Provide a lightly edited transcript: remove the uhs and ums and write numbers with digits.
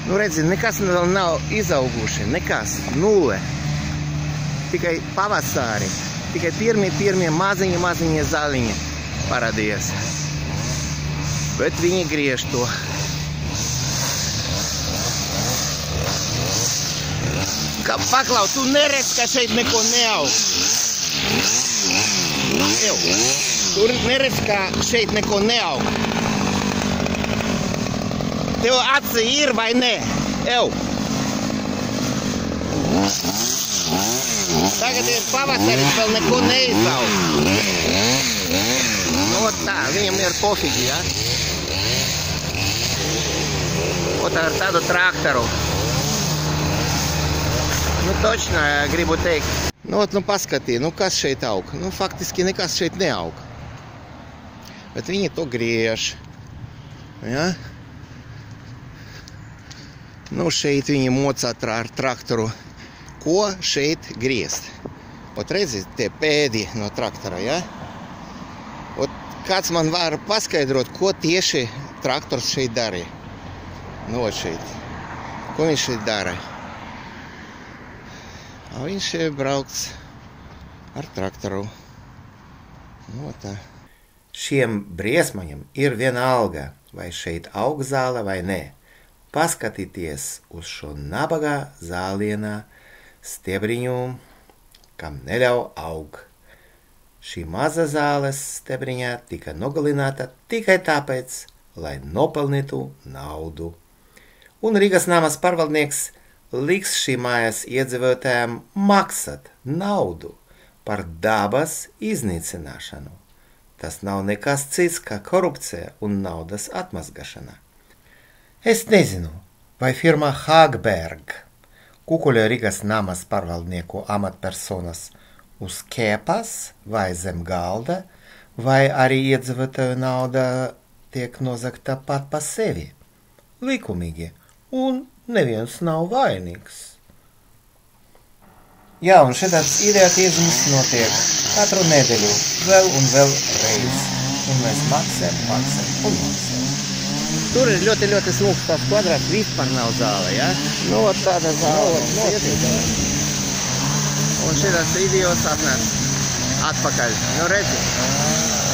Nu, redzi, nekas vēl nav izauguši, nekas, nulle. Tikai pavasari, tikai pirmie maziņi zaliņi parādījās. Bet viņi griež to. Kā paklau, tu neredz, ka šeit neko neaug. Tu neredz, ka šeit neko neaug. Tev aci ir vai ne? Ew! Tagad ir pavasaris, vēl neko neizaug. Nu, tā, viņam ir pofīgi, ja? Ar tādu traktoru. Nu, točno, gribu teikt. Nu, paskatī, nu, kas šeit aug? Nu, faktiski nekas šeit neaug. Bet viņi to griež. Ja? Nu, šeit viņi mocā ar traktoru. Ko šeit griezt? Ot redzi, tie pēdi no traktora, ja? Ot kāds man var paskaidrot, ko tieši traktors šeit darīja? Nu, ot šeit. Ko viņš šeit dara? Viņš braukts ar traktoru. Nu, tā. Šiem briesmaņiem ir vienalga, vai šeit aug zāle vai nē. Paskatieties uz šo nabagā zālienā stiebriņu, kam neļauj aug. Šī maza zāles stiebriņā tika nogalināta tikai tāpēc, lai nopelnītu naudu. Un Rīgas namas pārvaldnieks liks šī mājas iedzīvotājiem maksāt naudu par dabas iznīcināšanu. Tas nav nekas cits kā korupcija un naudas atmazgāšana. Es nezinu, vai firma Hagberg kukuļo Rīgas namas pārvaldnieku amatpersonas uz kēpas vai zem galda, vai arī iedzīvotāju nauda tiek nozagta pat pa sevi. Likumīgi. Un neviens nav vainīgs. Jā, un šāds idiotisms notiek katru nedēļu, vēl un vēl reiz. Un mēs maksājam. Tur ir ļoti smūgs tās kvadrāts, vispār nav zāle, ja? Nu, tāda zāle. Un šāds idiots atnāc atpakaļ. Nu, redzi.